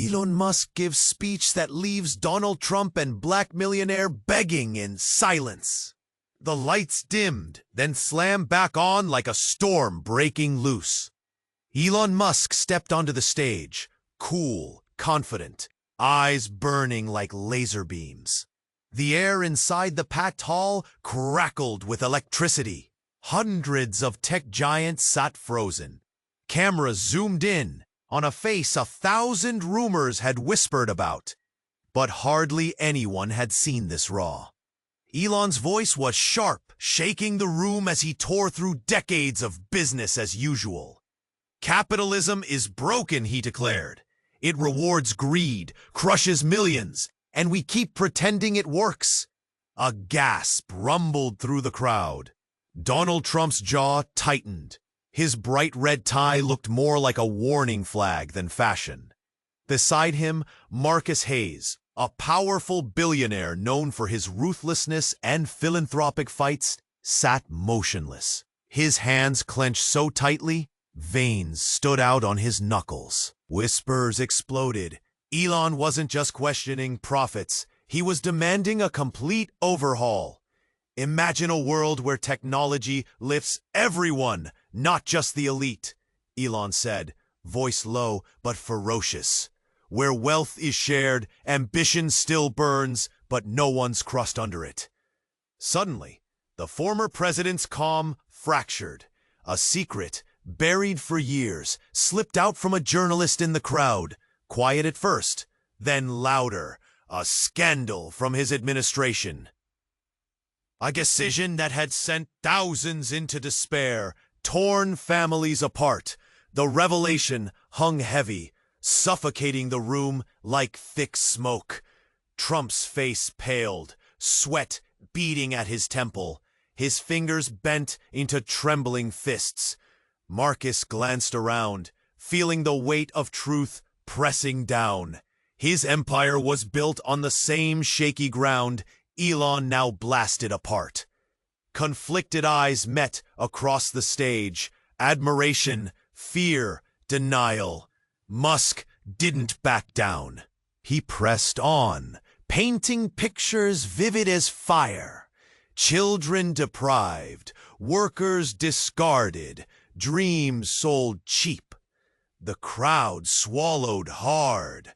Elon Musk gives speech that leaves Donald Trump and Black Millionaire begging in silence. The lights dimmed, then slammed back on like a storm breaking loose. Elon Musk stepped onto the stage, cool, confident, eyes burning like laser beams. The air inside the packed hall crackled with electricity. Hundreds of tech giants sat frozen. Cameras zoomed in on a face 1,000 rumors had whispered about, but hardly anyone had seen this raw. Elon's voice was sharp, shaking the room as he tore through decades of business as usual. Capitalism is broken, he declared. It rewards greed, crushes millions, and we keep pretending it works. A gasp rumbled through the crowd. Donald Trump's jaw tightened. His bright red tie looked more like a warning flag than fashion. Beside him, Marcus Hayes, a powerful billionaire known for his ruthlessness and philanthropic fights, sat motionless. His hands clenched so tightly, veins stood out on his knuckles. Whispers exploded. Elon wasn't just questioning profits, he was demanding a complete overhaul. Imagine a world where technology lifts everyone, not just the elite, Elon said, voice low but ferocious. Where wealth is shared, ambition still burns, but no one's crushed under it. Suddenly, the former president's calm fractured. A secret, buried for years, slipped out from a journalist in the crowd. Quiet at first, then louder. A scandal from his administration. A decision that had sent thousands into despair, torn families apart. The revelation hung heavy, suffocating the room like thick smoke. Trump's face paled, sweat beating at his temple, his fingers bent into trembling fists. Marcus glanced around, feeling the weight of truth pressing down. His empire was built on the same shaky ground Elon now blasted apart. Conflicted eyes met across the stage. Admiration, fear, denial. Musk didn't back down. He pressed on, painting pictures vivid as fire. Children deprived, workers discarded, dreams sold cheap. The crowd swallowed hard.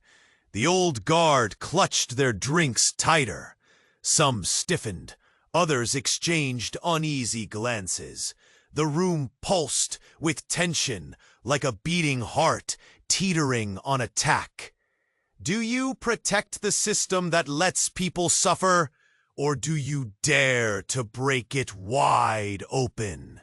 The old guard clutched their drinks tighter. Some stiffened, others exchanged uneasy glances. The room pulsed with tension, like a beating heart teetering on attack. Do you protect the system that lets people suffer, or do you dare to break it wide open?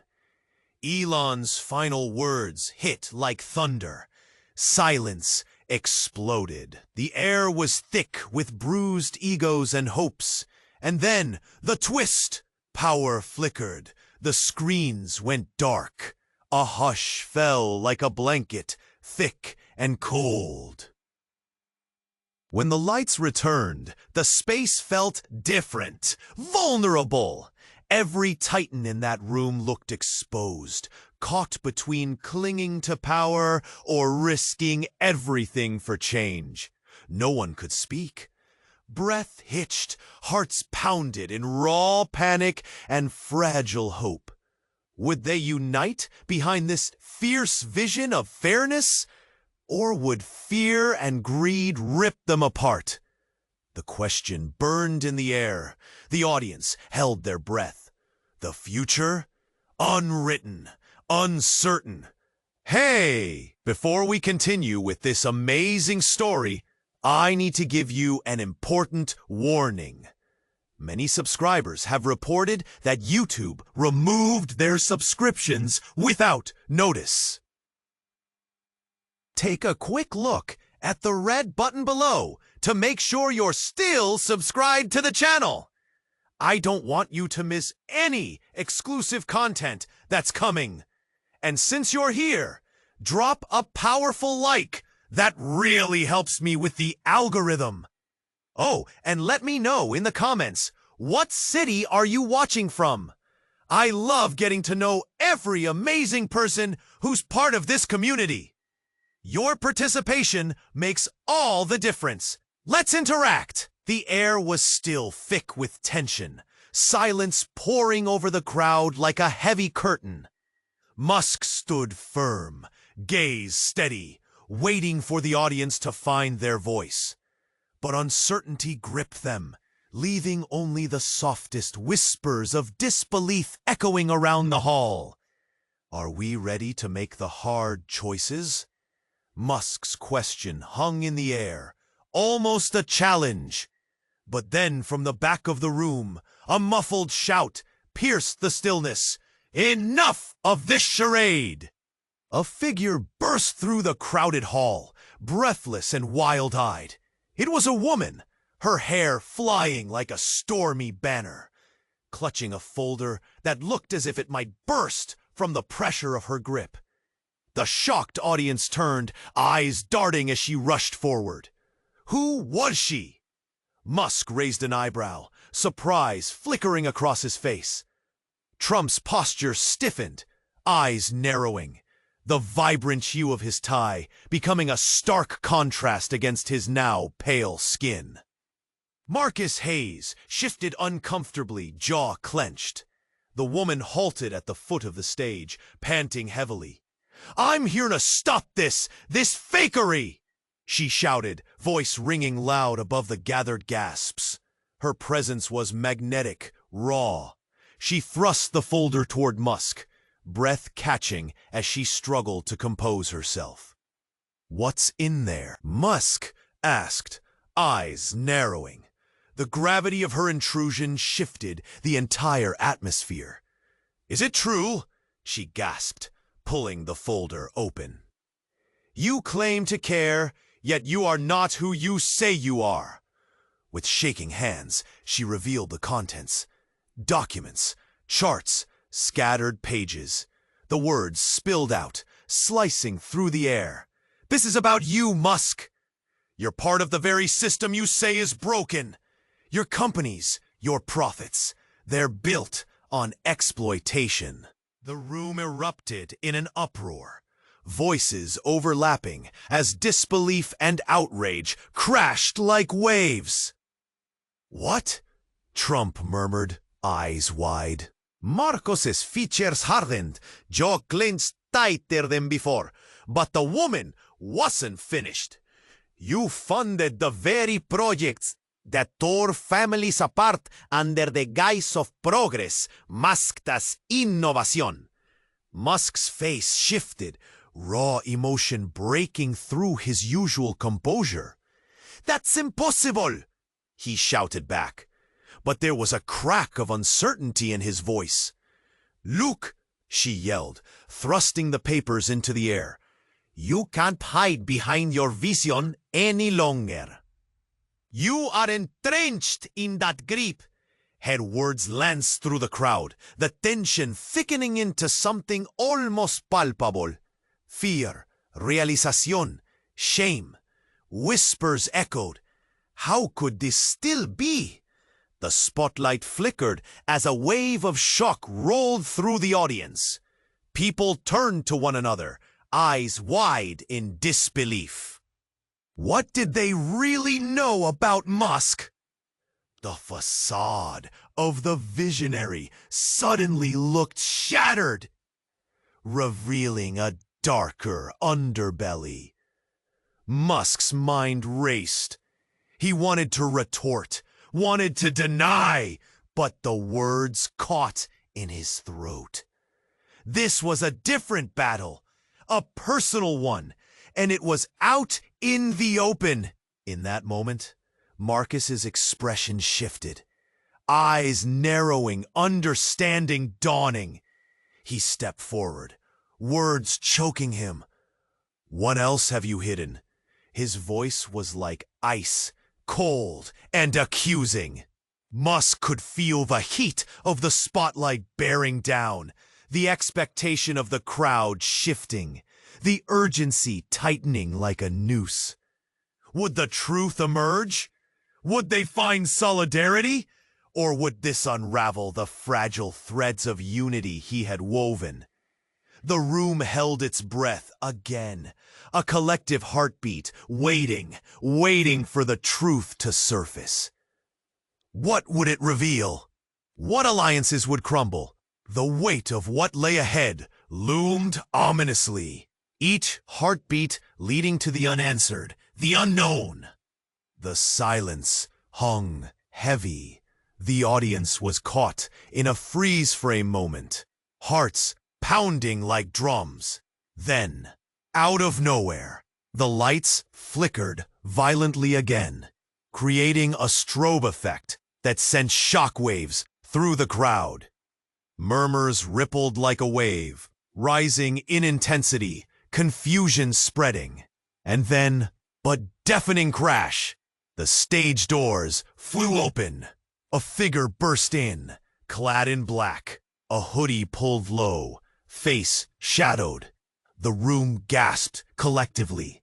Elon's final words hit like thunder. Silence exploded. The air was thick with bruised egos and hopes. And then, the twist! Power flickered. The screens went dark. A hush fell like a blanket, thick and cold. When the lights returned, the space felt different, vulnerable. Every titan in that room looked exposed, caught between clinging to power or risking everything for change. No one could speak. Breath hitched, hearts pounded in raw panic and fragile hope. Would they unite behind this fierce vision of fairness? Or would fear and greed rip them apart? The question burned in the air. The audience held their breath. The future? Unwritten, uncertain. Hey! Before we continue with this amazing story, I need to give you an important warning. Many subscribers have reported that YouTube removed their subscriptions without notice. Take a quick look at the red button below to make sure you're still subscribed to the channel. I don't want you to miss any exclusive content that's coming. And since you're here, drop a powerful like. That really helps me with the algorithm. Oh, and let me know in the comments, what city are you watching from? I love getting to know every amazing person who's part of this community. Your participation makes all the difference. Let's interact. The air was still thick with tension, silence pouring over the crowd like a heavy curtain. Musk stood firm, gaze steady, waiting for the audience to find their voice. But uncertainty gripped them, leaving only the softest whispers of disbelief echoing around the hall. Are we ready to make the hard choices? Musk's question hung in the air, almost a challenge. But then from the back of the room, a muffled shout pierced the stillness. Enough of this charade! A figure burst through the crowded hall, breathless and wild-eyed. It was a woman, her hair flying like a stormy banner, clutching a folder that looked as if it might burst from the pressure of her grip. The shocked audience turned, eyes darting as she rushed forward. Who was she? Musk raised an eyebrow, surprise flickering across his face. Trump's posture stiffened, eyes narrowing, the vibrant hue of his tie becoming a stark contrast against his now pale skin. Marcus Hayes shifted uncomfortably, jaw clenched. The woman halted at the foot of the stage, panting heavily. "I'm here to stop this fakery!" she shouted, voice ringing loud above the gathered gasps. Her presence was magnetic, raw. She thrust the folder toward Musk, breath catching as she struggled to compose herself. "What's in there?" Musk asked, eyes narrowing. The gravity of her intrusion shifted the entire atmosphere. "Is it true?" she gasped, pulling the folder open. "You claim to care, yet you are not who you say you are." With shaking hands, she revealed the contents. Documents, charts, scattered pages. The words spilled out, slicing through the air. "This is about you, Musk. You're part of the very system you say is broken. Your companies, your profits, they're built on exploitation." The room erupted in an uproar, voices overlapping as disbelief and outrage crashed like waves. "What?" Trump murmured, eyes wide. "Marcos's features hardened, jaw clenched tighter than before, but the woman wasn't finished. You funded the very projects that tore families apart under the guise of progress, masked as innovación." Musk's face shifted, raw emotion breaking through his usual composure. "That's impossible!" he shouted back. But there was a crack of uncertainty in his voice. "Look!" she yelled, thrusting the papers into the air. "You can't hide behind your vision any longer. You are entrenched in that grip." Her words lanced through the crowd, the tension thickening into something almost palpable. Fear, realización, shame. Whispers echoed. How could this still be? The spotlight flickered as a wave of shock rolled through the audience. People turned to one another, eyes wide in disbelief. What did they really know about Musk? The facade of the visionary suddenly looked shattered, revealing a darker underbelly. Musk's mind raced. He wanted to retort, wanted to deny, but the words caught in his throat. This was a different battle, a personal one, and it was out in the open. In that moment, Marcus's expression shifted, eyes narrowing, understanding dawning. He stepped forward, words choking him. "What else have you hidden?" His voice was like ice, cold and accusing. Musk could feel the heat of the spotlight bearing down, the expectation of the crowd shifting, the urgency tightening like a noose. Would the truth emerge? Would they find solidarity? Or would this unravel the fragile threads of unity he had woven? The room held its breath again. A collective heartbeat, waiting for the truth to surface. What would it reveal? What alliances would crumble? The weight of what lay ahead loomed ominously, each heartbeat leading to the unanswered, the unknown. The silence hung heavy. The audience was caught in a freeze-frame moment, hearts pounding like drums. Then, out of nowhere, the lights flickered violently again, creating a strobe effect that sent shockwaves through the crowd. Murmurs rippled like a wave, rising in intensity, confusion spreading. And then, a deafening crash. The stage doors flew open. A figure burst in, clad in black, a hoodie pulled low, face shadowed. The room gasped collectively.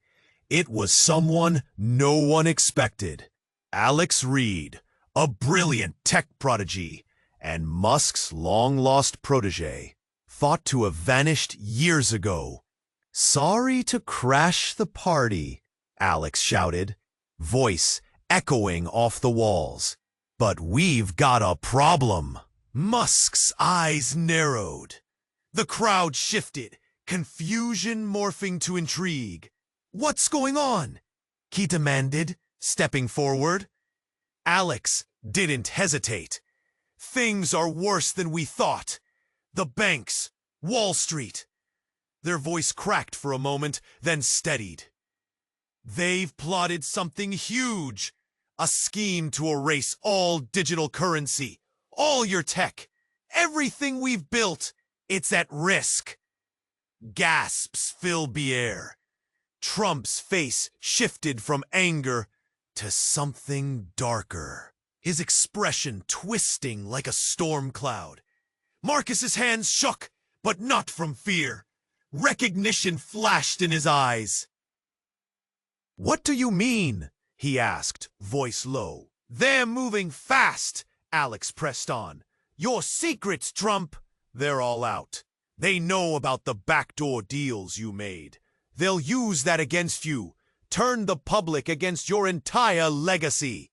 It was someone no one expected. Alex Reed, a brilliant tech prodigy, and Musk's long-lost protege, thought to have vanished years ago. "Sorry to crash the party," Alex shouted, voice echoing off the walls. "But we've got a problem." Musk's eyes narrowed. The crowd shifted, confusion morphing to intrigue. "What's going on?" he demanded, stepping forward. Alex didn't hesitate. "Things are worse than we thought. The banks, Wall Street." Their voice cracked for a moment, then steadied. "They've plotted something huge. A scheme to erase all digital currency, all your tech, everything we've built. It's at risk." Gasps filled the air. Trump's face shifted from anger to something darker, his expression twisting like a storm cloud. Marcus's hands shook, but not from fear. Recognition flashed in his eyes. "What do you mean?" he asked, voice low. "They're moving fast," Alex pressed on. "Your secrets, Trump, they're all out. They know about the backdoor deals you made. They'll use that against you, turn the public against your entire legacy."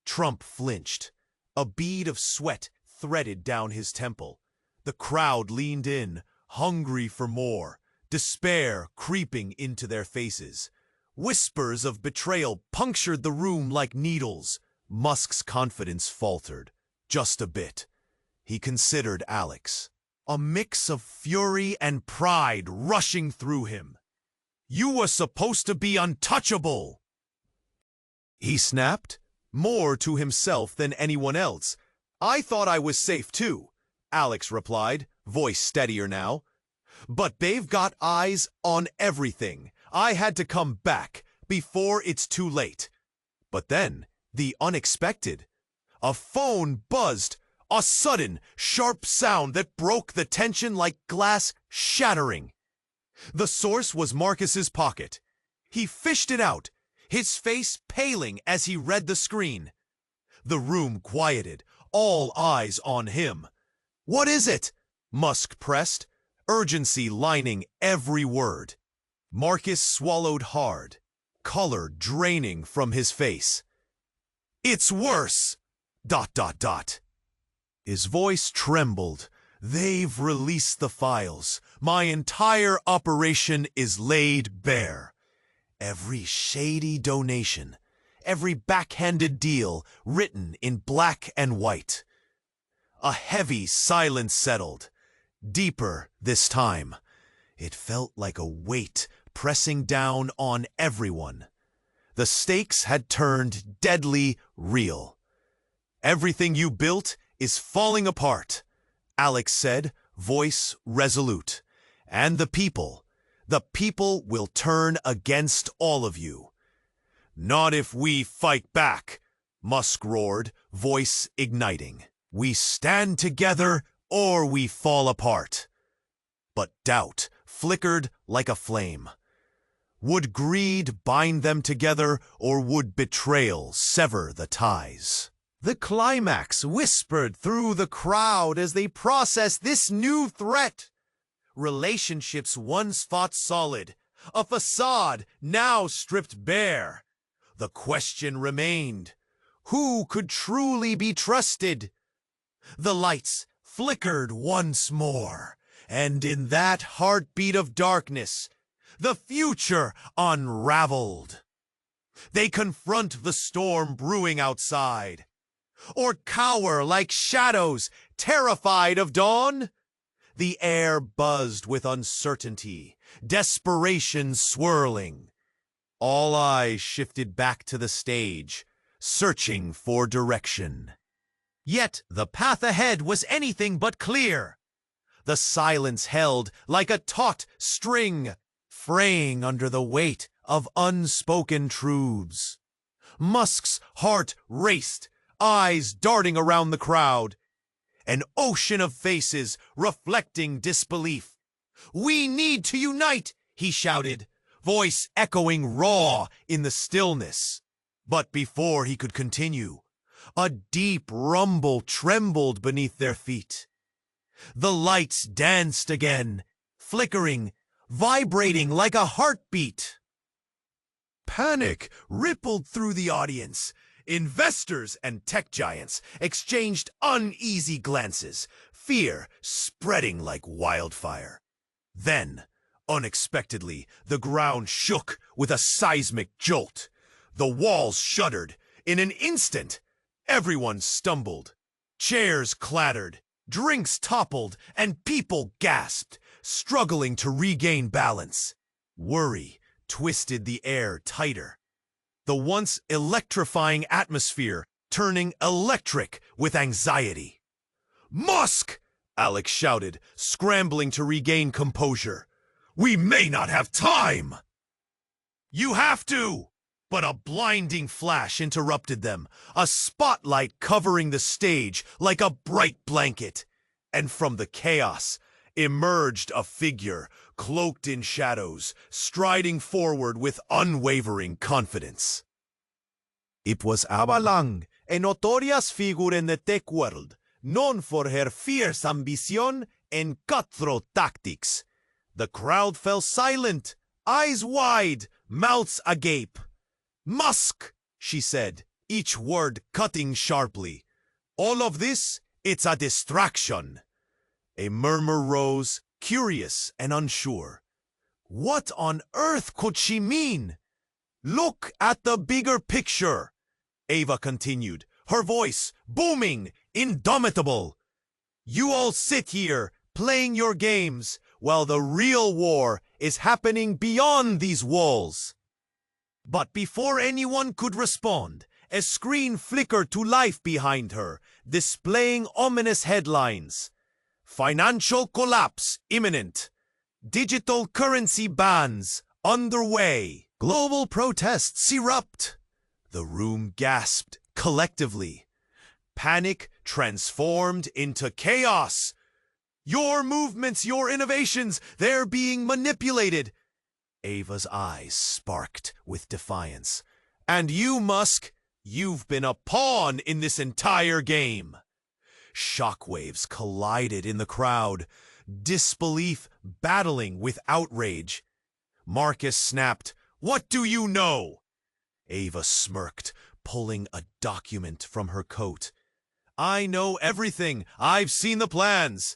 Trump flinched. A bead of sweat threaded down his temple. The crowd leaned in, hungry for more, despair creeping into their faces. Whispers of betrayal punctured the room like needles. Musk's confidence faltered, just a bit. He considered Alex, a mix of fury and pride rushing through him. "You were supposed to be untouchable," he snapped, more to himself than anyone else. "I thought I was safe too," Alex replied, voice steadier now. "But they've got eyes on everything. I had to come back before it's too late." But then, the unexpected. A phone buzzed, a sudden, sharp sound that broke the tension like glass shattering. The source was Marcus's pocket. He fished it out, his face paling as he read the screen. The room quieted, all eyes on him. "What is it?" Musk pressed, urgency lining every word. Marcus swallowed hard, color draining from his face. "It's worse! ... His voice trembled. "They've released the files. My entire operation is laid bare. Every shady donation, every backhanded deal written in black and white." A heavy silence settled, deeper this time. It felt like a weight pressing down on everyone. The stakes had turned deadly real. "Everything you built is falling apart," Alex said, voice resolute. "And the people will turn against all of you." "Not if we fight back," Musk roared, voice igniting. "We stand together or we fall apart." But doubt flickered like a flame. Would greed bind them together, or would betrayal sever the ties? The climax whispered through the crowd as they processed this new threat. Relationships once fought solid, a facade now stripped bare. The question remained, who could truly be trusted? The lights flickered once more, and in that heartbeat of darkness, the future unraveled. They confront the storm brewing outside, or cower like shadows terrified of dawn. The air buzzed with uncertainty, desperation swirling. All eyes shifted back to the stage, searching for direction. Yet the path ahead was anything but clear. The silence held like a taut string, fraying under the weight of unspoken truths. Musk's heart raced, eyes darting around the crowd. An ocean of faces reflecting disbelief. "We need to unite," he shouted, voice echoing raw in the stillness. But before he could continue, a deep rumble trembled beneath their feet. The lights danced again, flickering, vibrating like a heartbeat. Panic rippled through the audience. Investors and tech giants exchanged uneasy glances, fear spreading like wildfire. Then, unexpectedly, the ground shook with a seismic jolt. The walls shuddered. In an instant, everyone stumbled. Chairs clattered, drinks toppled, and people gasped, struggling to regain balance. Worry twisted the air tighter, the once electrifying atmosphere turning electric with anxiety. "Musk!" Alex shouted, scrambling to regain composure. "We may not have time!" "You have to!" But a blinding flash interrupted them, a spotlight covering the stage like a bright blanket. And from the chaos emerged a figure, cloaked in shadows, striding forward with unwavering confidence. It was Ava Lang, a notorious figure in the tech world, known for her fierce ambition and cutthroat tactics. The crowd fell silent, eyes wide, mouths agape. "Musk," she said, each word cutting sharply. "All of this, it's a distraction." A murmur rose, curious and unsure. What on earth could she mean? "Look at the bigger picture," Ava continued, her voice booming, indomitable. "You all sit here, playing your games, while the real war is happening beyond these walls." But before anyone could respond, a screen flickered to life behind her, displaying ominous headlines. "Financial collapse imminent. Digital currency bans underway. Global protests erupt." The room gasped collectively. Panic transformed into chaos. "Your movements, your innovations, they're being manipulated." Ava's eyes sparked with defiance. "And you, Musk, you've been a pawn in this entire game." Shockwaves collided in the crowd, disbelief battling with outrage. Marcus snapped, "What do you know?" Ava smirked, pulling a document from her coat. "I know everything. I've seen the plans."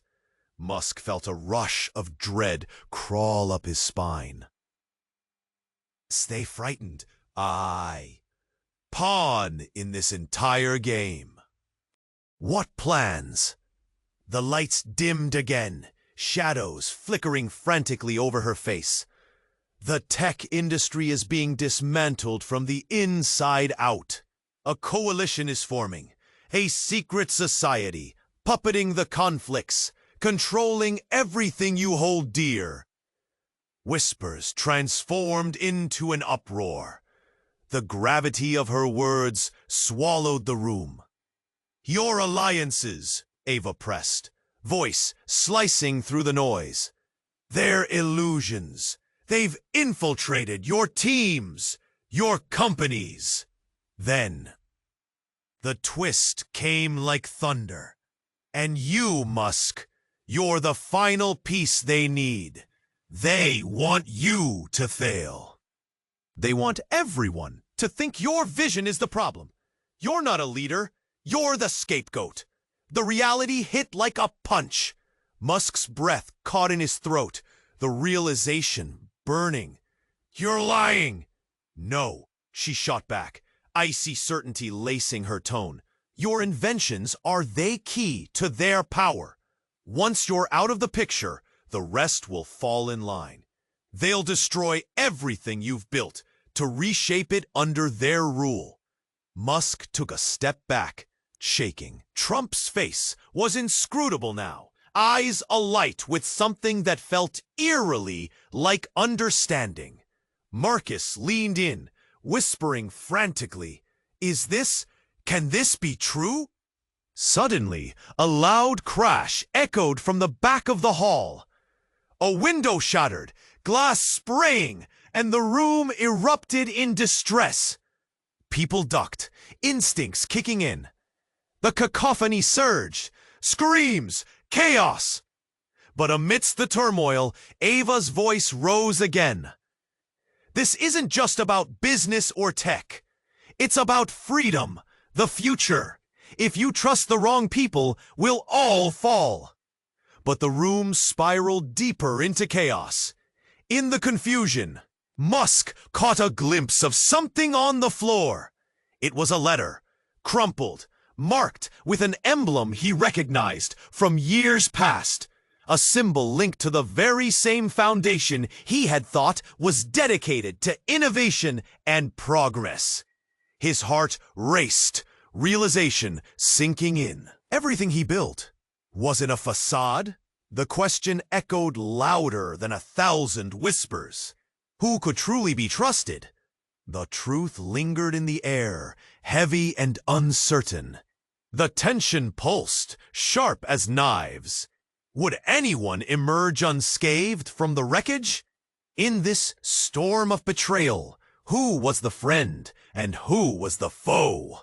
Musk felt a rush of dread crawl up his spine. Stay frightened. I pawn in this entire game. What plans? The lights dimmed again, shadows flickering frantically over her face. The tech industry is being dismantled from the inside out. A coalition is forming, a secret society, puppeting the conflicts, controlling everything you hold dear. Whispers transformed into an uproar. The gravity of her words swallowed the room. "Your alliances," Ava pressed, voice slicing through the noise. "They're illusions. They've infiltrated your teams, your companies." Then, the twist came like thunder. "And you, Musk, You're the final piece they need. They want you to fail. They want everyone to think your vision is the problem. You're not a leader. You're the scapegoat. The reality hit like a punch. Musk's breath caught in his throat, the realization burning. You're lying. No, she shot back, icy certainty lacing her tone. Your inventions are the key to their power. Once you're out of the picture, the rest will fall in line. They'll destroy everything you've built to reshape it under their rule. Musk took a step back, shaking. Trump's face was inscrutable now, eyes alight with something that felt eerily like understanding. Marcus leaned in, whispering frantically, Can this be true? Suddenly, a loud crash echoed from the back of the hall. A window shattered, glass spraying, and the room erupted in distress. People ducked, instincts kicking in. The cacophony surged, screams, chaos. But amidst the turmoil, Ava's voice rose again. This isn't just about business or tech. It's about freedom, the future. If you trust the wrong people, we'll all fall. But the room spiraled deeper into chaos. In the confusion, Musk caught a glimpse of something on the floor. It was a letter, crumpled, marked with an emblem he recognized from years past, a symbol linked to the very same foundation he had thought was dedicated to innovation and progress. His heart raced, realization sinking in. Everything he built, was it a facade? The question echoed louder than 1,000 whispers. Who could truly be trusted? The truth lingered in the air, heavy and uncertain. The tension pulsed, sharp as knives. Would anyone emerge unscathed from the wreckage? In this storm of betrayal, who was the friend and who was the foe?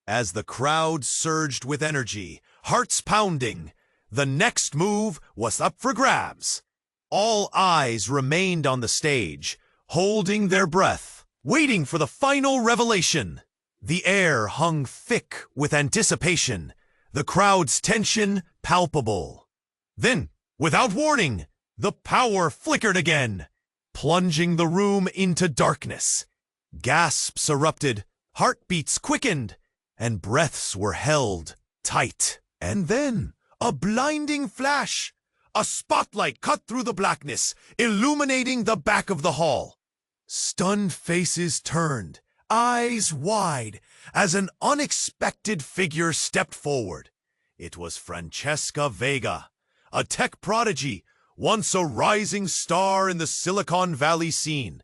As the crowd surged with energy, hearts pounding, the next move was up for grabs. All eyes remained on the stage, holding their breath, waiting for the final revelation. The air hung thick with anticipation, the crowd's tension palpable. Then, without warning, the power flickered again, plunging the room into darkness. Gasps erupted, heartbeats quickened, and breaths were held tight. And then, a blinding flash. A spotlight cut through the blackness, illuminating the back of the hall. Stunned faces turned, eyes wide, as an unexpected figure stepped forward. It was Francesca Vega, a tech prodigy, once a rising star in the Silicon Valley scene,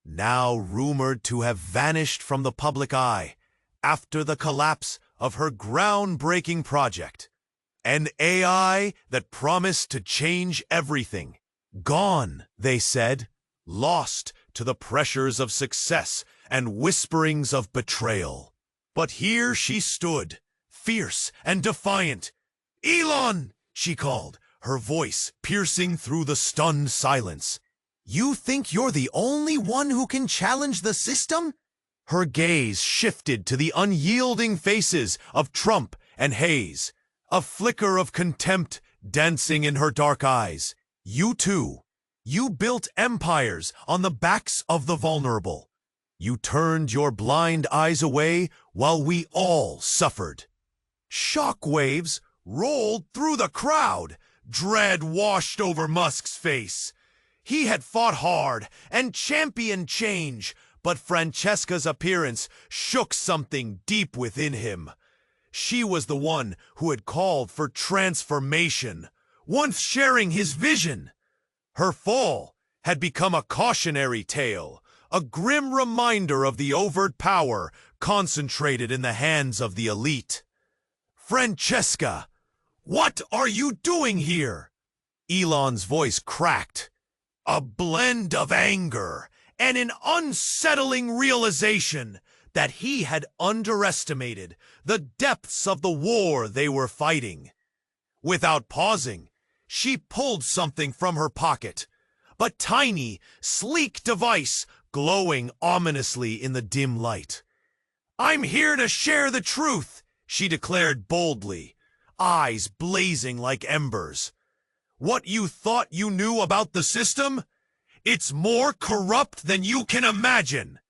now rumored to have vanished from the public eye after the collapse of her groundbreaking project. An AI that promised to change everything. Gone, they said, lost to the pressures of success and whisperings of betrayal. But here she stood, fierce and defiant. "Elon!" she called, her voice piercing through the stunned silence. "You think you're the only one who can challenge the system?" Her gaze shifted to the unyielding faces of Trump and Hayes, a flicker of contempt dancing in her dark eyes. "You too. You built empires on the backs of the vulnerable. You turned your blind eyes away while we all suffered." Shockwaves rolled through the crowd. Dread washed over Musk's face. He had fought hard and championed change, but Francesca's appearance shook something deep within him. She was the one who had called for transformation, once sharing his vision. Her fall had become a cautionary tale, a grim reminder of the overt power concentrated in the hands of the elite. "Francesca, what are you doing here?" Elon's voice cracked. A blend of anger and an unsettling realization that he had underestimated the depths of the war they were fighting. Without pausing, She pulled something from her pocket. A tiny, sleek device glowing ominously in the dim light. "I'm here to share the truth," she declared boldly, eyes blazing like embers. "What you thought you knew about the system? It's more corrupt than you can imagine."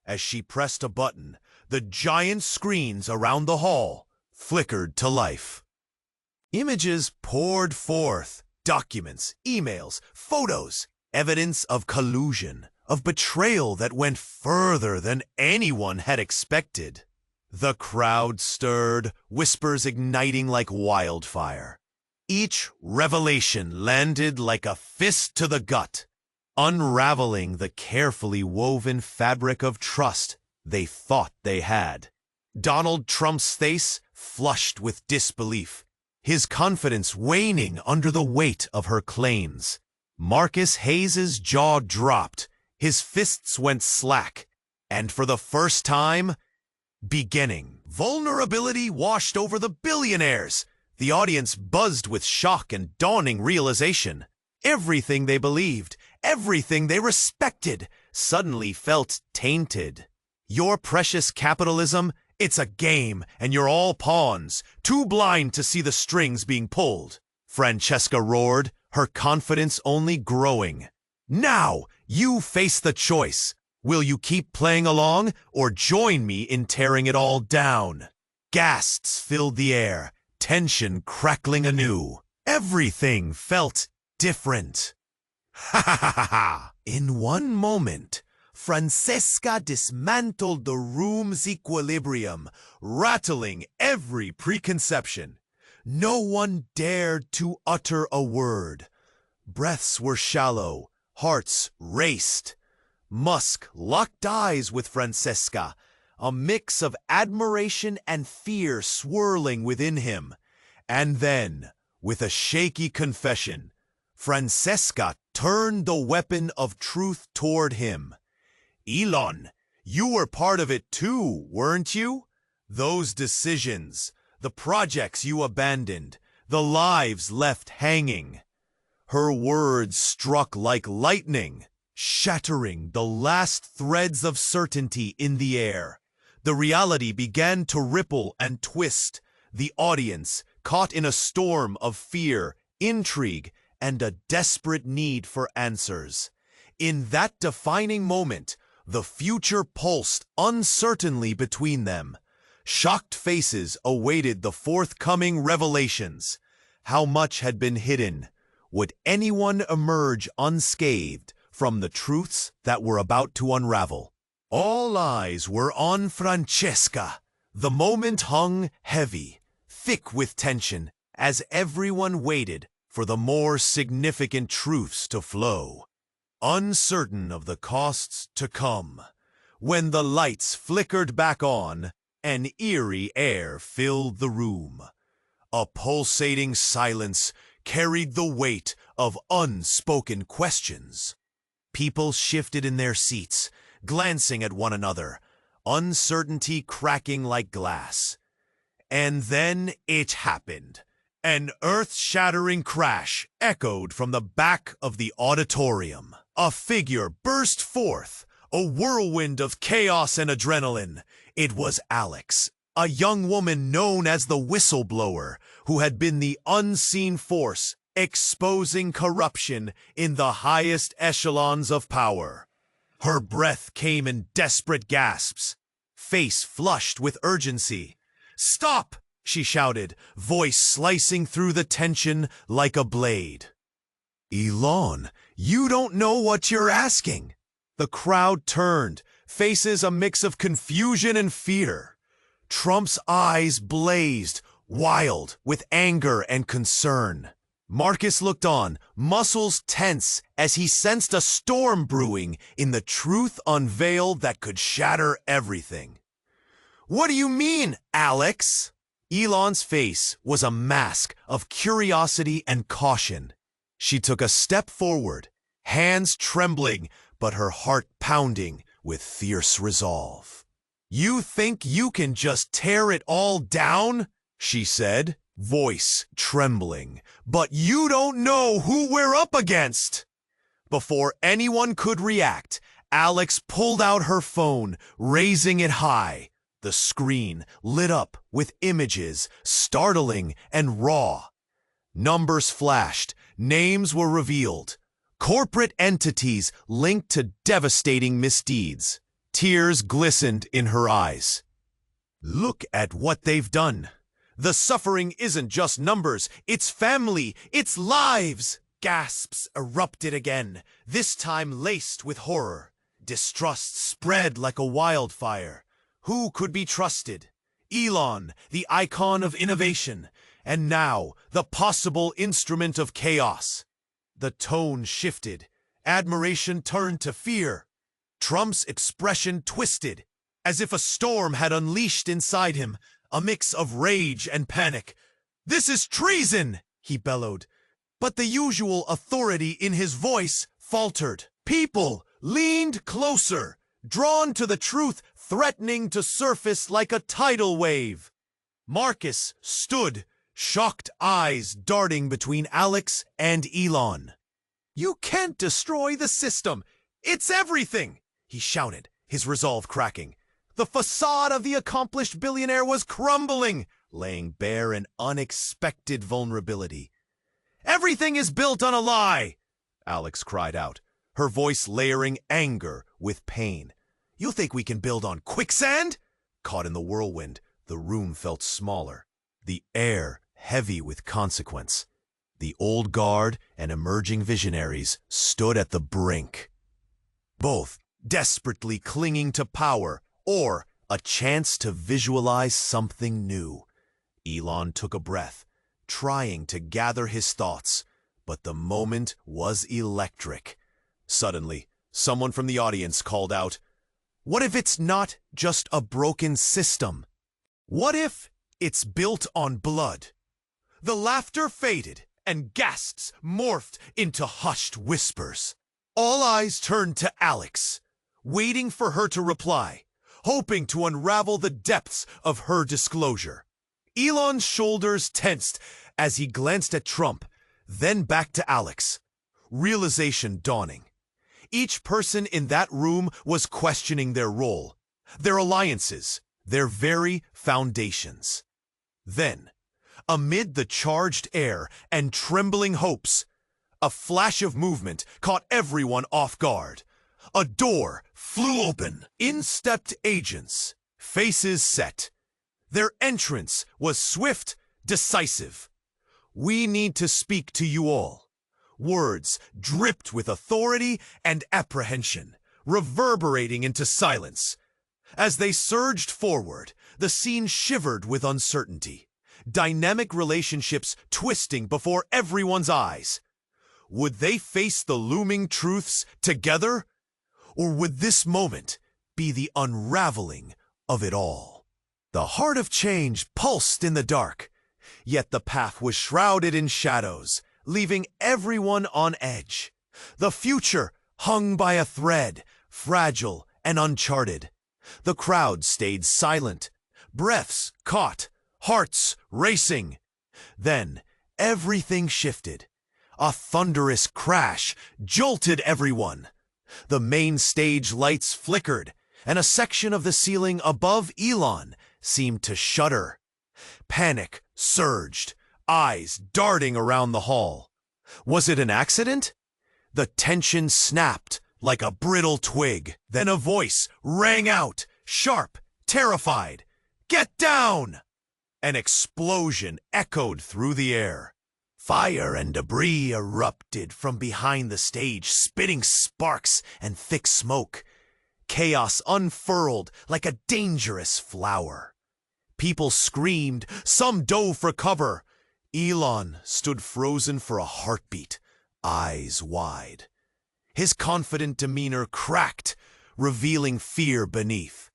As she pressed a button, the giant screens around the hall flickered to life. Images poured forth, documents, emails, photos, evidence of collusion, of betrayal that went further than anyone had expected. The crowd stirred, whispers igniting like wildfire. Each revelation landed like a fist to the gut, unraveling the carefully woven fabric of trust they thought they had. Donald Trump's face flushed with disbelief, his confidence waning under the weight of her claims. Marcus Hayes's jaw dropped, his fists went slack, and for the first time, vulnerability washed over the billionaires. The audience buzzed with shock and dawning realization. Everything they believed, everything they respected, suddenly felt tainted. Your precious capitalism, it's a game, and you're all pawns, too blind to see the strings being pulled. Francesca roared, her confidence only growing. "Now, you face the choice. Will you keep playing along, or join me in tearing it all down?" Gasps filled the air, tension crackling anew. Everything felt different. Ha ha ha ha ha! In one moment, Francesca dismantled the room's equilibrium, rattling every preconception. No one dared to utter a word. Breaths were shallow, hearts raced. MUSK locked eyes with Francesca, a mix of admiration and fear swirling within him. And then, with a shaky confession, Francesca turned the weapon of truth toward him. "Elon, you were part of it too, weren't you? Those decisions, the projects you abandoned, the lives left hanging." Her words struck like lightning, shattering the last threads of certainty in the air. The reality began to ripple and twist, the audience caught in a storm of fear, intrigue, and a desperate need for answers. In that defining moment, the future pulsed uncertainly between them. Shocked faces awaited the forthcoming revelations. How much had been hidden? Would anyone emerge unscathed from the truths that were about to unravel? All eyes were on Francesca. The moment hung heavy, thick with tension, as everyone waited for the more significant truths to flow. Uncertain of the costs to come, when the lights flickered back on, an eerie air filled the room. A pulsating silence carried the weight of unspoken questions. People shifted in their seats, glancing at one another, uncertainty cracking like glass. And then it happened. An earth-shattering crash echoed from the back of the auditorium. A figure burst forth, a whirlwind of chaos and adrenaline. It was Alex, a young woman known as the whistleblower, who had been the unseen force exposing corruption in the highest echelons of power. Her breath came in desperate gasps, face flushed with urgency. "Stop!" she shouted, voice slicing through the tension like a blade. "Elon, you don't know what you're asking." The crowd turned, faces a mix of confusion and fear. Trump's eyes blazed, wild with anger and concern. Marcus looked on, muscles tense, as he sensed a storm brewing in the truth unveiled that could shatter everything. "What do you mean, Alex?" Elon's face was a mask of curiosity and caution. She took a step forward, hands trembling, but her heart pounding with fierce resolve. "You think you can just tear it all down?" she said, voice trembling. "But you don't know who we're up against!" Before anyone could react, Alex pulled out her phone, raising it high. The screen lit up with images, startling and raw. Numbers flashed, names were revealed. Corporate entities linked to devastating misdeeds. Tears glistened in her eyes. "Look at what they've done. The suffering isn't just numbers, it's family, it's lives!" Gasps erupted again, this time laced with horror. Distrust spread like a wildfire. Who could be trusted? ELON, the icon of innovation, and now the possible instrument of chaos. The tone shifted. Admiration turned to fear. Trump's expression twisted, as if a storm had unleashed inside him, a mix of rage and panic. "This is treason!" he bellowed. But the usual authority in his voice faltered. People leaned closer, drawn to the truth threatening to surface like a tidal wave. Marcus stood, shocked eyes darting between Alex and Elon. "You can't destroy the system! It's everything!" he shouted, his resolve cracking. The facade of the accomplished billionaire was crumbling, laying bare an unexpected vulnerability. "Everything is built on a lie!" Alex cried out, her voice layering anger with pain. "You think we can build on quicksand?" Caught in the whirlwind, the room felt smaller, the air heavy with consequence. The old guard and emerging visionaries stood at the brink, both desperately clinging to power or a chance to visualize something new. Elon took a breath, trying to gather his thoughts, but the moment was electric. Suddenly, someone from the audience called out, "What if it's not just a broken system? What if it's built on blood?" The laughter faded, and gasps morphed into hushed whispers. All eyes turned to Alex, waiting for her to reply, hoping to unravel the depths of her disclosure. Elon's shoulders tensed as he glanced at Trump, then back to Alex. Realization dawning. Each person in that room was questioning their role, their alliances, their very foundations. Then, amid the charged air and trembling hopes, a flash of movement caught everyone off guard. A door flew open. In stepped agents, faces set. Their entrance was swift, decisive. "We need to speak to you all." Words dripped with authority and apprehension, reverberating into silence. As they surged forward, the scene shivered with uncertainty. Dynamic relationships twisting before everyone's eyes. Would they face the looming truths together? Or would this moment be the unraveling of it all? The heart of change pulsed in the dark, yet the path was shrouded in shadows, leaving everyone on edge. The future hung by a thread, fragile and uncharted. The crowd stayed silent, breaths caught, hearts racing. Then everything shifted. A thunderous crash jolted everyone. The main stage lights flickered, and a section of the ceiling above Elon seemed to shudder. Panic surged, eyes darting around the hall. Was it an accident? The tension snapped like a brittle twig. Then a voice rang out, sharp, terrified. "Get down!" An explosion echoed through the air. Fire and debris erupted from behind the stage, spitting sparks and thick smoke. Chaos unfurled like a dangerous flower. People screamed, some dove for cover. Elon stood frozen for a heartbeat, eyes wide. His confident demeanor cracked, revealing fear beneath.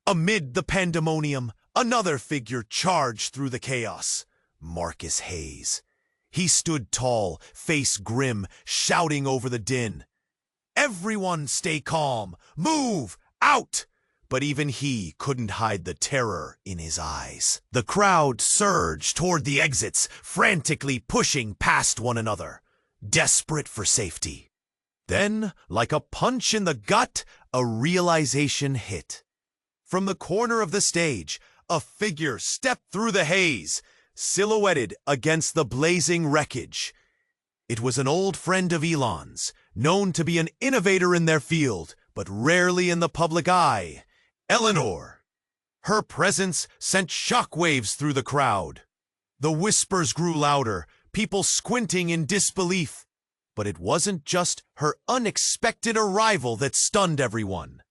Amid the pandemonium, another figure charged through the chaos. Marcus Hayes. He stood tall, face grim, shouting over the din. "Everyone stay calm! Move! Out!" but even he couldn't hide the terror in his eyes. The crowd surged toward the exits, frantically pushing past one another, desperate for safety. Then, like a punch in the gut, a realization hit. From the corner of the stage, a figure stepped through the haze, silhouetted against the blazing wreckage. It was an old friend of Elon's, known to be an innovator in their field, but rarely in the public eye. Eleanor. Her presence sent shockwaves through the crowd. The whispers grew louder, people squinting in disbelief. But it wasn't just her unexpected arrival that stunned everyone.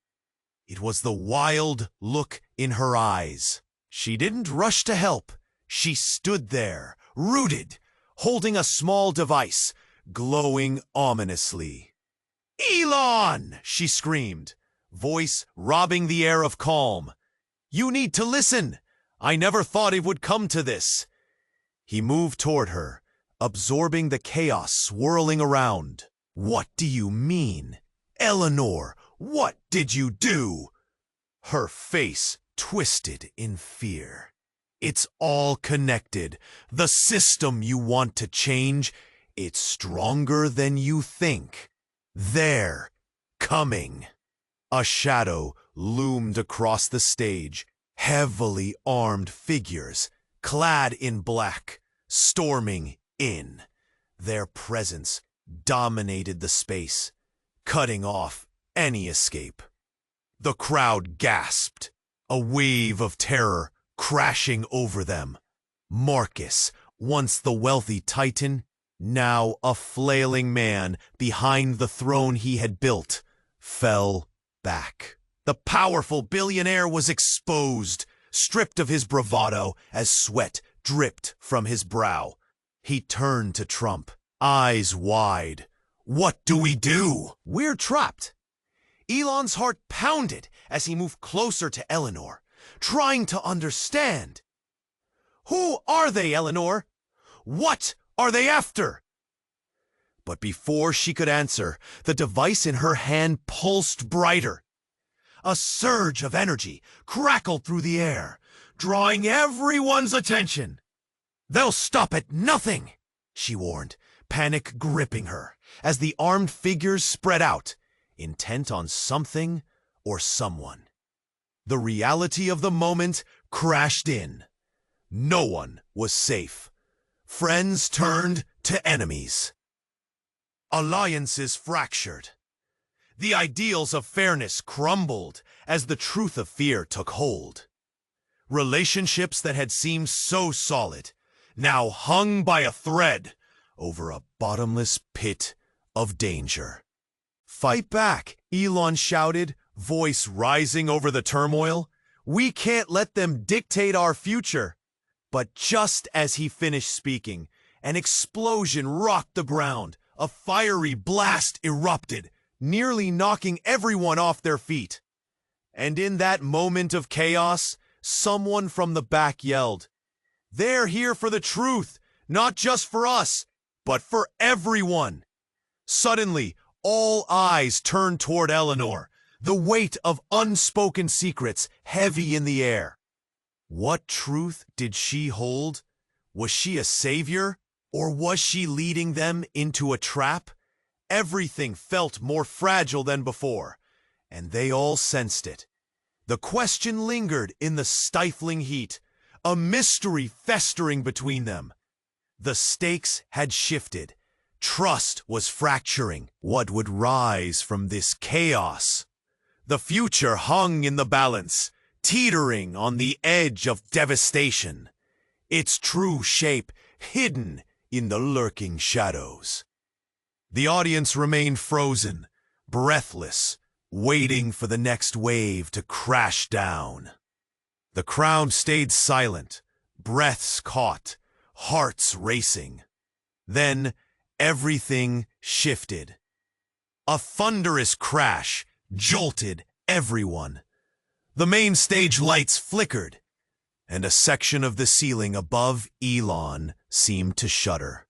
It was the wild look in her eyes. She didn't rush to help. She stood there, rooted, holding a small device, glowing ominously. "Elon!" she screamed, voice robbing the air of calm. "You need to listen. I never thought it would come to this." He moved toward her, absorbing the chaos swirling around. "What do you mean? Eleanor, what did you do?" Her face twisted in fear. "It's all connected. The system you want to change, it's stronger than you think. They're coming." A shadow loomed across the stage, heavily armed figures, clad in black, storming in. Their presence dominated the space, cutting off any escape. The crowd gasped, a wave of terror crashing over them. Marcus, once the wealthy titan, now a flailing man behind the throne he had built, fell back. The powerful billionaire was exposed, stripped of his bravado as sweat dripped from his brow. He turned to Trump, eyes wide. "What do we do?" "We're trapped." Elon's heart pounded as he moved closer to Eleanor, trying to understand. "Who are they, Eleanor? What are they after?" But before she could answer, the device in her hand pulsed brighter. A surge of energy crackled through the air, drawing everyone's attention. "They'll stop at nothing," she warned, panic gripping her, as the armed figures spread out, intent on something or someone. The reality of the moment crashed in. No one was safe. Friends turned to enemies. Alliances fractured. The ideals of fairness crumbled as the truth of fear took hold. Relationships that had seemed so solid now hung by a thread over a bottomless pit of danger. "Fight back," Elon shouted, voice rising over the turmoil. "We can't let them dictate our future." But just as he finished speaking, an explosion rocked the ground. A fiery blast erupted, nearly knocking everyone off their feet. And in that moment of chaos, someone from the back yelled, "They're here for the truth, not just for us, but for everyone." Suddenly, all eyes turned toward Eleanor, the weight of unspoken secrets heavy in the air. What truth did she hold? Was she a savior, or was she leading them into a trap? Everything felt more fragile than before, and they all sensed it. The question lingered in the stifling heat, a mystery festering between them. The stakes had shifted. Trust was fracturing. What would rise from this chaos? The future hung in the balance, teetering on the edge of devastation, its true shape hidden in the lurking shadows. The audience remained frozen, breathless, waiting for the next wave to crash down. The crowd stayed silent, breaths caught, hearts racing. Then everything shifted. A thunderous crash jolted everyone. The main stage lights flickered, and a section of the ceiling above Elon seemed to shudder.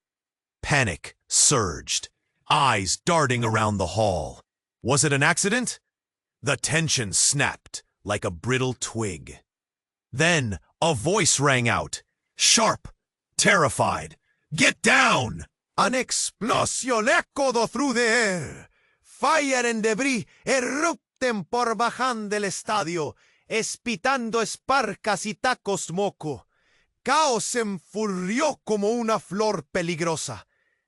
Panic surged, eyes darting around the hall. Was it an accident? The tension snapped, like a brittle twig. Then a voice rang out, sharp, terrified. "Get down!" An explosion echoed through the air. Fire and debris erupten por bajan del estadio, espitando esparcas y tacos moco. Caos se enfurió como una flor peligrosa.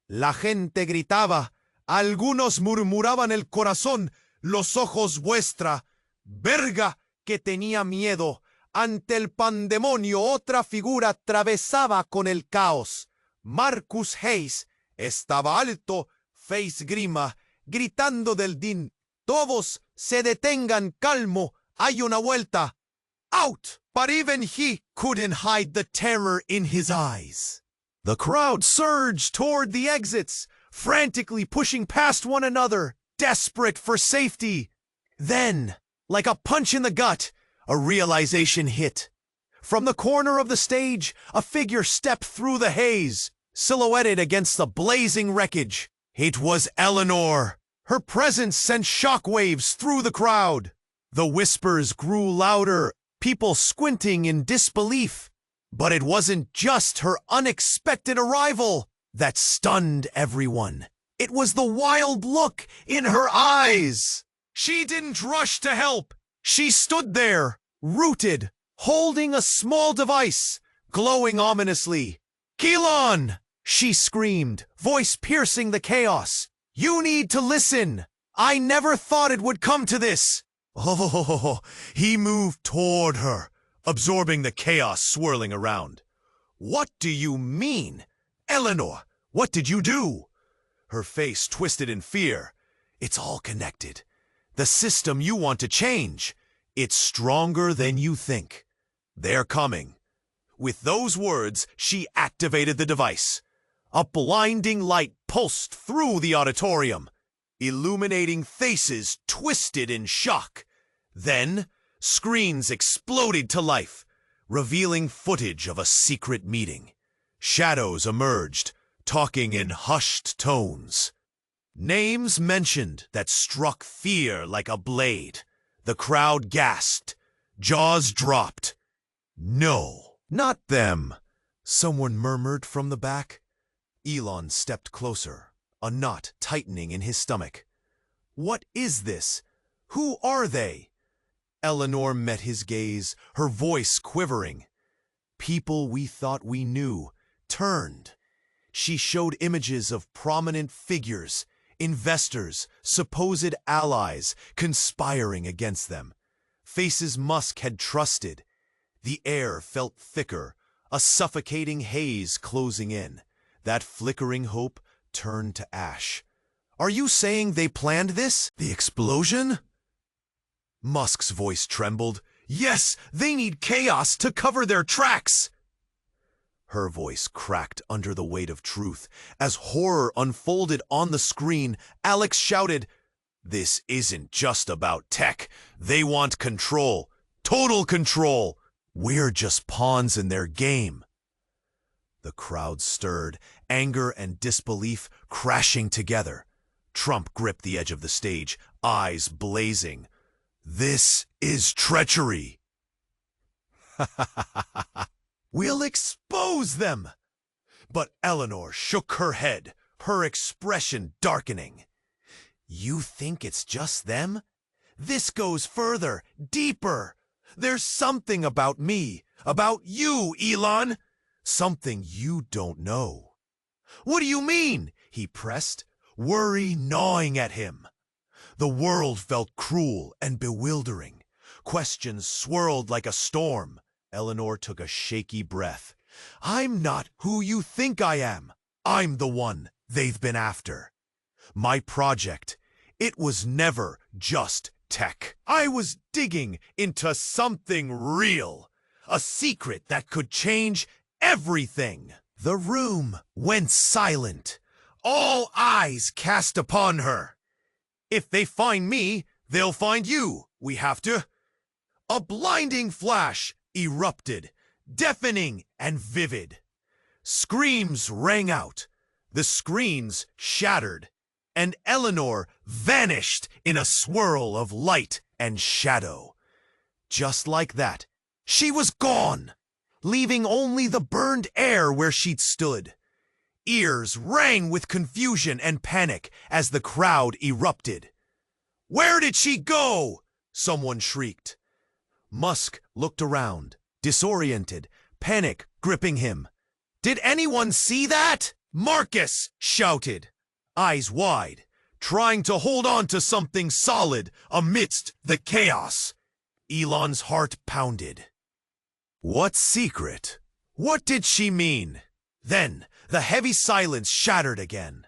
La gente gritaba, algunos murmuraban el corazón, los ojos vuestra. Verga que tenía miedo. Ante el pandemonio otra figura atravesaba con el caos. Marcus Hayes estaba alto, face grima, gritando del din. Todos se detengan, calmo, hay una vuelta. Out! But even he couldn't hide the terror in his eyes. The crowd surged toward the exits, frantically pushing past one another, desperate for safety. Then, like a punch in the gut, a realization hit. From the corner of the stage, a figure stepped through the haze, silhouetted against the blazing wreckage. It was Eleanor. Her presence sent shockwaves through the crowd. The whispers grew louder, people squinting in disbelief. But it wasn't just her unexpected arrival that stunned everyone. It was the wild look in her eyes. She didn't rush to help. She stood there, rooted, holding a small device, glowing ominously. "ELON!" she screamed, voice piercing the chaos. "You need to listen. I never thought it would come to this." Oh, he moved toward her, absorbing the chaos swirling around. "What do you mean? Eleanor, what did you do?" Her face twisted in fear. "It's all connected. The system you want to change. It's stronger than you think. They're coming." With those words, she activated the device. A blinding light pulsed through the auditorium, illuminating faces twisted in shock. Then, screens exploded to life, revealing footage of a secret meeting. Shadows emerged, talking in hushed tones. Names mentioned that struck fear like a blade. The crowd gasped, jaws dropped. "No, not them," someone murmured from the back. Elon stepped closer, a knot tightening in his stomach. "What is this? Who are they?" Eleanor met his gaze, her voice quivering. People we thought we knew turned. She showed images of prominent figures, investors, supposed allies, conspiring against them. Faces MUSK had trusted. The air felt thicker, a suffocating haze closing in. That flickering hope turned to ash. "Are you saying they planned this? The explosion?" MUSK's voice trembled. "Yes, they need chaos to cover their tracks." Her voice cracked under the weight of truth. As horror unfolded on the screen, Alex shouted, "This isn't just about tech. They want control. Total control. We're just pawns in their game." The crowd stirred, anger and disbelief crashing together. Trump gripped the edge of the stage, eyes blazing. "This is treachery." "We'll expose them." But Eleanor shook her head, her expression darkening. "You think it's just them? This goes further, deeper. There's something about me, about you, Elon. Something you don't know." "What do you mean?" he pressed, worry gnawing at him. The world felt cruel and bewildering. Questions swirled like a storm. Eleanor took a shaky breath. "I'm not who you think I am. I'm the one they've been after. My project, it was never just tech. I was digging into something real, a secret that could change everything." The room went silent. All eyes cast upon her. "If they find me, they'll find you. We have to." A blinding flash erupted, deafening and vivid. Screams rang out. The screens shattered, and Eleanor vanished in a swirl of light and shadow. Just like that, she was gone, leaving only the burned air where she'd stood. Ears rang with confusion and panic as the crowd erupted. "Where did she go?" someone shrieked. Musk looked around, disoriented, panic gripping him. "Did anyone see that?" Marcus shouted, eyes wide, trying to hold on to something solid amidst the chaos. Elon's heart pounded. What secret? What did she mean? Then the heavy silence shattered again.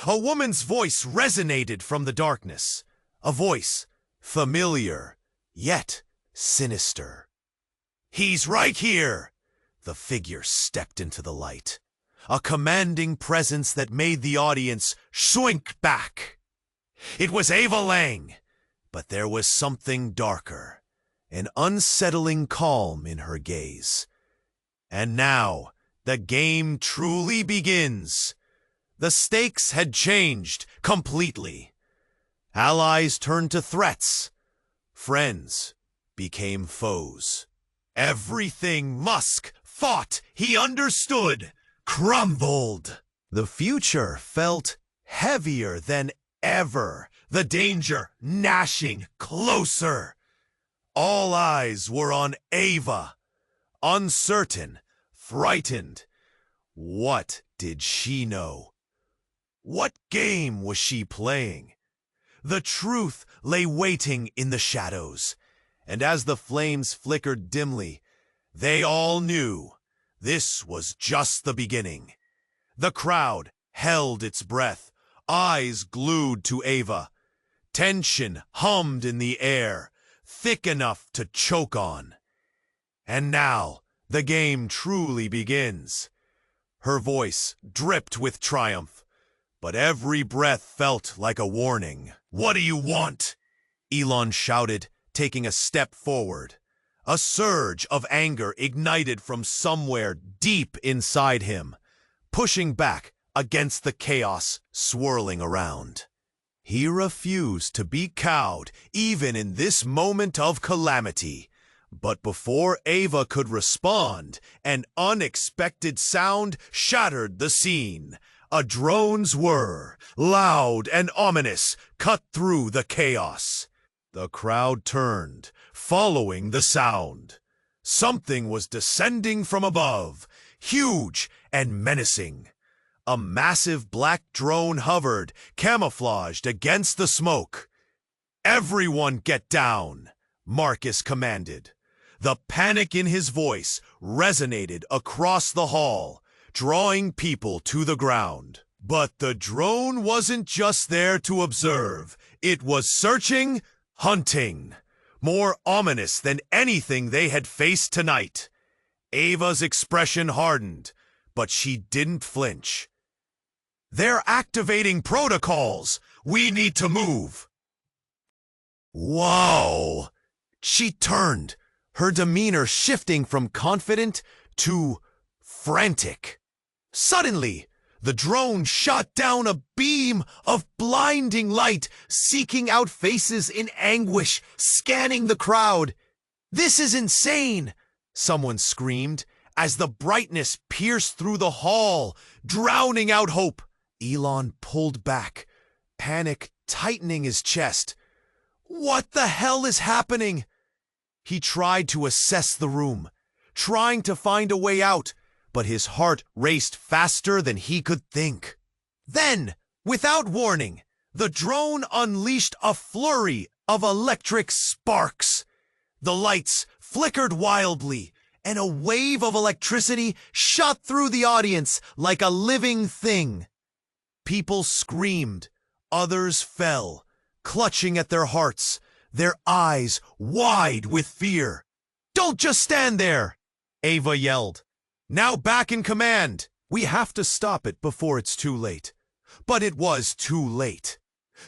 A woman's voice resonated from the darkness, a voice familiar, yet sinister. "He's right here!" The figure stepped into the light, a commanding presence that made the audience shrink back. It was Ava Lang, but there was something darker, an unsettling calm in her gaze. And now, the game truly begins. The stakes had changed completely. Allies turned to threats. Friends became foes. Everything Musk thought he understood crumbled. The future felt heavier than ever, the danger gnashing closer. All eyes were on Ava, uncertain, frightened. What did she know? What game was she playing? The truth lay waiting in the shadows, and as the flames flickered dimly, they all knew this was just the beginning. The crowd held its breath, eyes glued to Ava. Tension hummed in the air, thick enough to choke on. And now the game truly begins. Her voice dripped with triumph, but every breath felt like a warning. "What do you want?" Elon shouted, taking a step forward. A surge of anger ignited from somewhere deep inside him, pushing back against the chaos swirling around. He refused to be cowed even in this moment of calamity. But before Ava could respond, an unexpected sound shattered the scene. A drone's whir, loud and ominous, cut through the chaos. The crowd turned, following the sound. Something was descending from above, huge and menacing. A massive black drone hovered, camouflaged against the smoke. "Everyone get down," Marcus commanded. The panic in his voice resonated across the hall, drawing people to the ground. But the drone wasn't just there to observe. It was searching, hunting. More ominous than anything they had faced tonight. Ava's expression hardened, but she didn't flinch. "They're activating protocols. We need to move." Whoa! She turned, her demeanor shifting from confident to frantic. Suddenly, the drone shot down a beam of blinding light, seeking out faces in anguish, scanning the crowd. "This is insane!" someone screamed, as the brightness pierced through the hall, drowning out hope. Elon pulled back, panic tightening his chest. What the hell is happening? He tried to assess the room, trying to find a way out, but his heart raced faster than he could think. Then, without warning, the drone unleashed a flurry of electric sparks. The lights flickered wildly, and a wave of electricity shot through the audience like a living thing. People screamed, others fell, clutching at their hearts, their eyes wide with fear. "Don't just stand there!" Ava yelled. "Now back in command! We have to stop it before it's too late." But it was too late.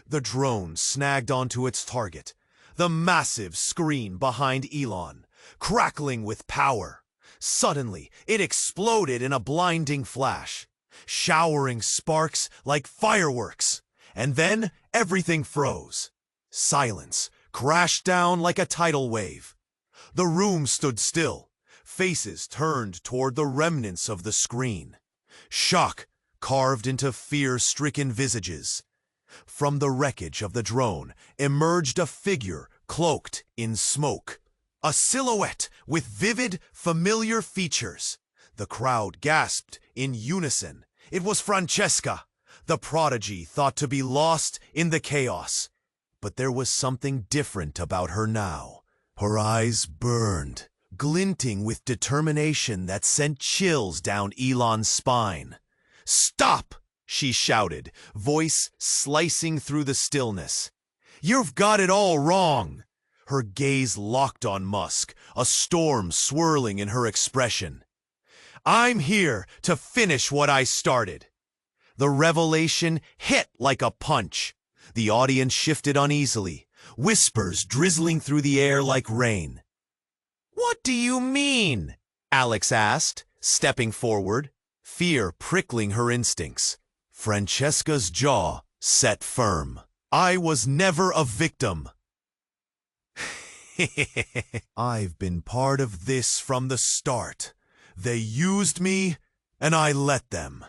The drone snagged onto its target, the massive screen behind Elon, crackling with power. Suddenly, it exploded in a blinding flash, showering sparks like fireworks. And then everything froze. Silence crashed down like a tidal wave. The room stood still, faces turned toward the remnants of the screen. Shock carved into fear-stricken visages. From the wreckage of the drone emerged a figure cloaked in smoke. A silhouette with vivid, familiar features. The crowd gasped in unison. It was Francesca, the prodigy thought to be lost in the chaos. But there was something different about her now. Her eyes burned, glinting with determination that sent chills down Elon's spine. "Stop!" she shouted, voice slicing through the stillness. "You've got it all wrong." Her gaze locked on Musk, a storm swirling in her expression. "I'm here to finish what I started." The revelation hit like a punch. The audience shifted uneasily, whispers drizzling through the air like rain. "What do you mean?" Alex asked, stepping forward, fear prickling her instincts. Francesca's jaw set firm. "I was never a victim." "I've been part of this from the start. They used me, and I let them."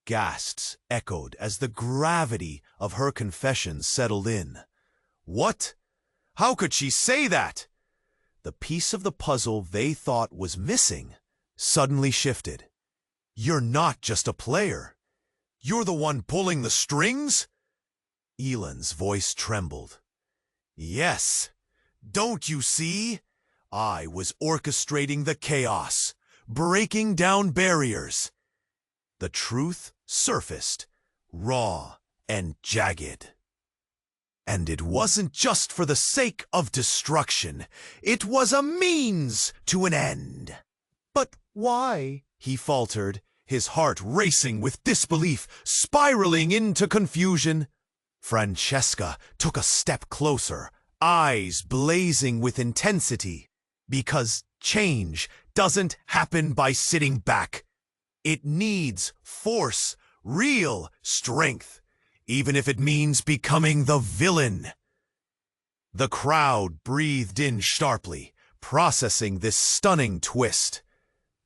Gasps echoed as the gravity of her confession settled in. What? How could she say that? The piece of the puzzle they thought was missing suddenly shifted. "You're not just a player. You're the one pulling the strings?" Elon's voice trembled. "Yes. Don't you see? I was orchestrating the chaos, breaking down barriers." The truth surfaced, raw and jagged. And it wasn't just for the sake of destruction. It was a means to an end. "But why?" he faltered, his heart racing with disbelief, spiraling into confusion. Francesca took a step closer, eyes blazing with intensity. "Because change doesn't happen by sitting back. It needs force, real strength, even if it means becoming the villain." The crowd breathed in sharply, processing this stunning twist.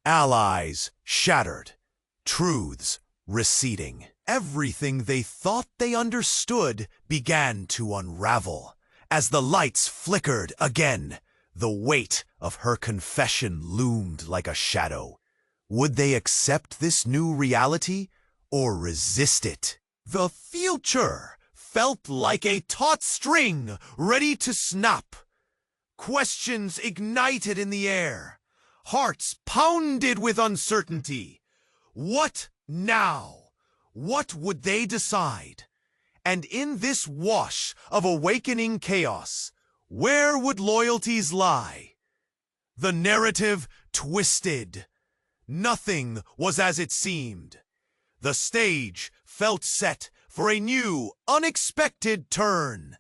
Allies shattered, truths receding. Everything they thought they understood began to unravel. As the lights flickered again, the weight of her confession loomed like a shadow. Would they accept this new reality or resist it? The future felt like a taut string ready to snap. Questions ignited in the air. Hearts pounded with uncertainty. What now? What would they decide? And in this wash of awakening chaos, where would loyalties lie? The narrative twisted. Nothing was as it seemed. The stage felt set for a new, unexpected turn,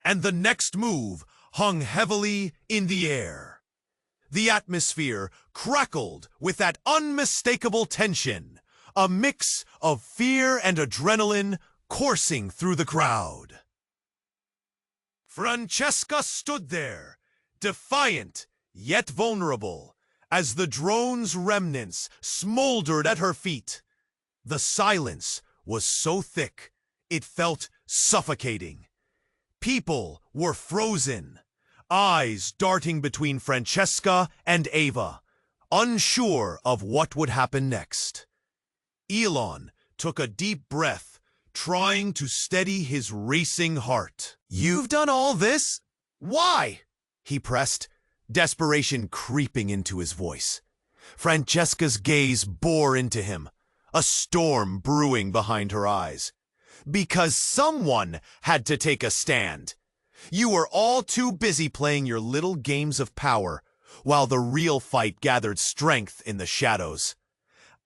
and the next move hung heavily in the air. The atmosphere crackled with that unmistakable tension, a mix of fear and adrenaline coursing through the crowd. Francesca stood there, defiant yet vulnerable, as the drone's remnants smoldered at her feet. The silence was so thick, it felt suffocating. People were frozen, eyes darting between Francesca and Ava, unsure of what would happen next. Elon took a deep breath, trying to steady his racing heart. "You've done all this? Why?" he pressed, desperation creeping into his voice. Francesca's gaze bore into him, a storm brewing behind her eyes. "Because someone had to take a stand. You were all too busy playing your little games of power, while the real fight gathered strength in the shadows.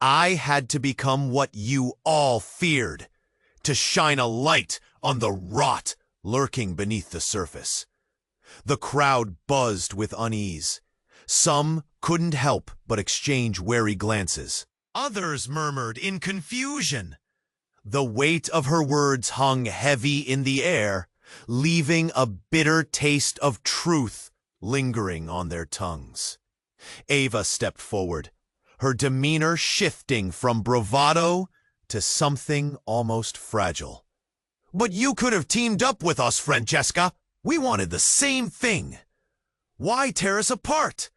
I had to become what you all feared, to shine a light on the rot lurking beneath the surface." The crowd buzzed with unease. Some couldn't help but exchange wary glances. Others murmured in confusion. The weight of her words hung heavy in the air, leaving a bitter taste of truth lingering on their tongues. Ava stepped forward, her demeanor shifting from bravado to something almost fragile. "But you could have teamed up with us, Francesca. We wanted the same thing. Why tear us apart?"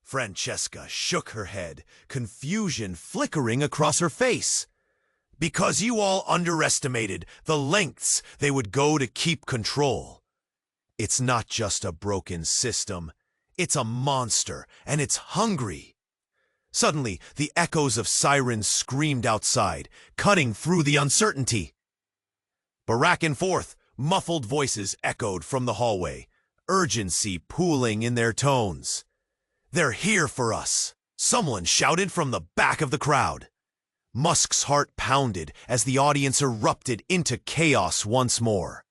Francesca shook her head, confusion flickering across her face. "Because you all underestimated the lengths they would go to keep control. It's not just a broken system. It's a monster, and it's hungry." Suddenly, the echoes of sirens screamed outside, cutting through the uncertainty. Back and forth, muffled voices echoed from the hallway, urgency pooling in their tones. "They're here for us," someone shouted from the back of the crowd. Musk's heart pounded as the audience erupted into chaos once more.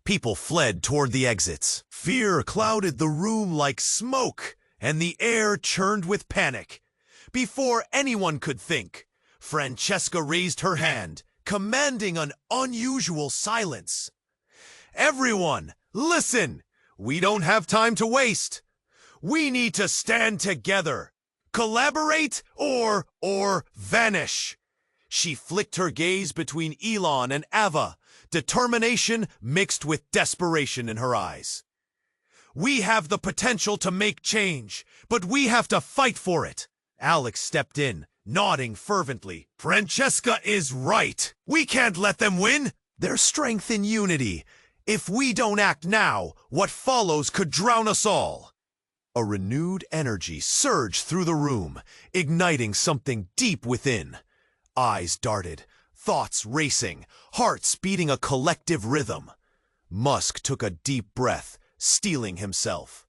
People fled toward the exits. Fear clouded the room like smoke, and the air churned with panic. Before anyone could think, Francesca raised her hand, commanding an unusual silence. "Everyone, listen! We don't have time to waste. We need to stand together. Collaborate or vanish." She flicked her gaze between ELON and Ava, determination mixed with desperation in her eyes. "We have the potential to make change, but we have to fight for it." Alex stepped in, nodding fervently. "Francesca is right. We can't let them win. There's strength in unity. If we don't act now, what follows could drown us all." A renewed energy surged through the room, igniting something deep within. Eyes darted, thoughts racing, hearts beating a collective rhythm. Musk took a deep breath, steeling himself.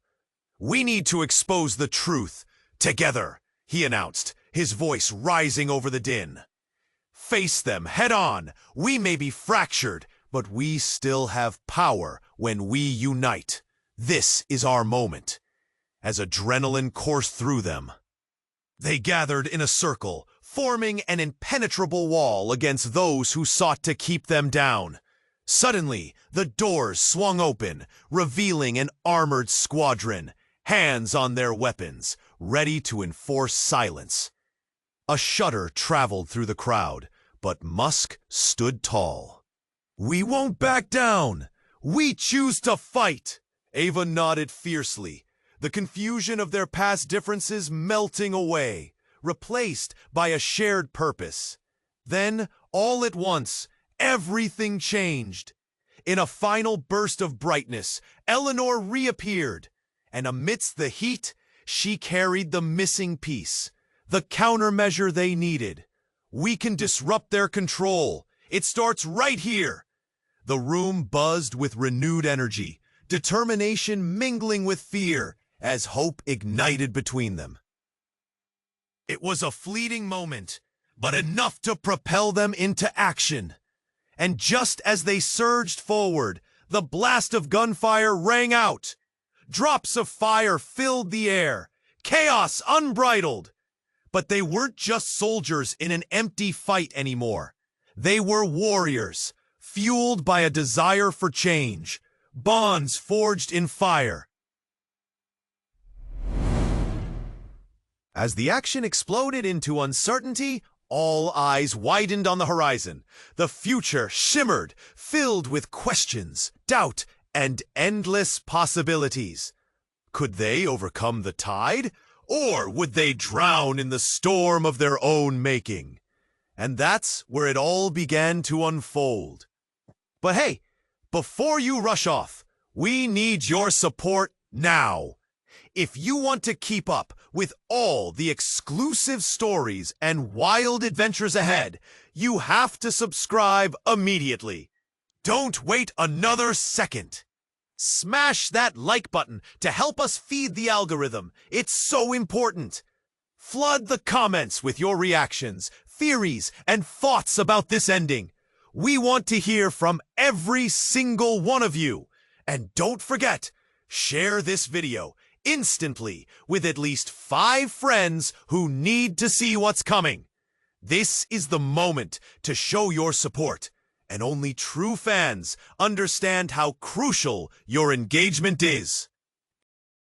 "We need to expose the truth, together," he announced, his voice rising over the din. "Face them head on. We may be fractured, but we still have power when we unite. This is our moment." As adrenaline coursed through them, they gathered in a circle, forming an impenetrable wall against those who sought to keep them down. Suddenly, the doors swung open, revealing an armored squadron, hands on their weapons, ready to enforce silence. A shudder traveled through the crowd, but Musk stood tall. "We won't back down. We choose to fight." Ava nodded fiercely, the confusion of their past differences melting away, replaced by a shared purpose. Then, all at once, everything changed. In a final burst of brightness, Eleanor reappeared, and amidst the heat, she carried the missing piece, the countermeasure they needed. "We can disrupt their control. It starts right here." The room buzzed with renewed energy, determination mingling with fear as hope ignited between them. It was a fleeting moment, but enough to propel them into action. And just as they surged forward, the blast of gunfire rang out. Drops of fire filled the air, chaos unbridled. But they weren't just soldiers in an empty fight anymore. They were warriors, fueled by a desire for change, bonds forged in fire. As the action exploded into uncertainty, all eyes widened on the horizon. The future shimmered, filled with questions, doubt, and endless possibilities. Could they overcome the tide, or would they drown in the storm of their own making? And that's where it all began to unfold. But hey, before you rush off, we need your support now. If you want to keep up with all the exclusive stories and wild adventures ahead, you have to subscribe immediately. Don't wait another second. Smash that like button to help us feed the algorithm. It's so important. Flood the comments with your reactions, theories, and thoughts about this ending. We want to hear from every single one of you. And don't forget, share this video instantly with at least 5 friends who need to see what's coming. This is the moment to show your support, and only true fans understand how crucial your engagement is.